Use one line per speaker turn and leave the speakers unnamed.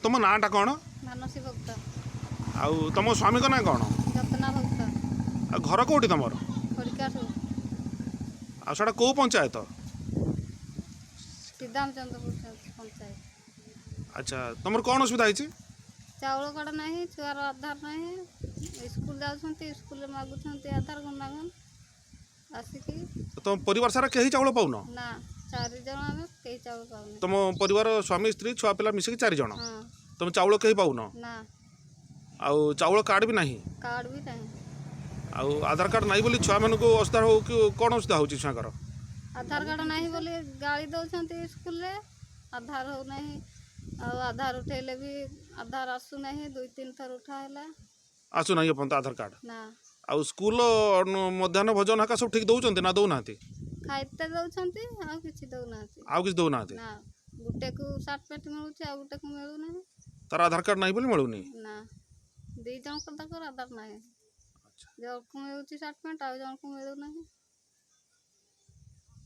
तुम नाटा कौन
ମାନସୀ ଭକ୍ତ
आउ तुम स्वामी का ना कौन
ଯତ୍ନା ଭକ୍ତ
आ घर कौटी तुम
ଖଡ଼ିକାଠୁ
आटा कौ पंचायत
ଶ୍ରୀରାମଚନ୍ଦ୍ରପୁର ପଞ୍ଚାୟତ।
अच्छा तुम कौन असुविधा है
ଚାଉଳ କାର୍ଡ଼ ନାହିଁ, ଛୁଆର ଆଧାର ନାହିଁ, ସ୍କୁଲ ଯାଉଛନ୍ତି ସ୍କୁଲରେ ମାଗୁଛନ୍ତି ଆଧାର ଗୁଣ୍ଡାଗୁଣ୍ଡ ଆସିକି।
तुम परिवार सारा कहीं चाउल पाऊन
ନା 4 ଜଣ ଆମେ କେହି ଚାଉଳ ପାଉନି।
तुम परिवार स्वामी स्त्री छुआ पिला मिसिक 4 जन
ହଁ
तुम चाउल कहीं पाऊन
ନା
आउ चाउल कार्ड भी नहीं
କାର୍ଡ଼ ବି ନାହିଁ।
आउ आधार कार्ड नहीं बोली छुआ मानक असुविधा हो कि कौन असुविधा होची छुआकर
ଆଧାର କାର୍ଡ଼ ନାହିଁ ବୋଲି ଗାଳି ଦେଉଛନ୍ତି ସ୍କୁଲରେ। ଆଧାର ହେଉନାହିଁ, ଆଉ ଆଧାର ଉଠେଇଲେ ବି ଆଧାର ଆସୁନାହିଁ। 2-3 ଥର ଉଠା ହେଲା
आसु नहीं अपन आधार कार्ड
ନା।
आउ स्कूल मध्याह्न भोजन हका सब ठीक दउचंती ना दउना
ଖାଇତେ ଦେଉଛନ୍ତି ଆଉ କିଛି ଦେଉନାହାନ୍ତି।
आउ किछ दउना
ନା ଗୋଟେକୁ ସାର୍ଟ ପ୍ୟାଣ୍ଟ ମିଳୁଛି ଆଉ ଗୋଟେକୁ ମିଳୁନାହିଁ।
तार आधार कार्ड नहीं बोली मिलुनी
ନା 2 ଜଣଙ୍କର ତାଙ୍କର ଆଧାର ନାହିଁ। ଜଣକୁ ମିଳୁଛି ସାର୍ଟ ପ୍ୟାଣ୍ଟ ଆଉ ଜଣକୁ ମିଳୁନାହିଁ।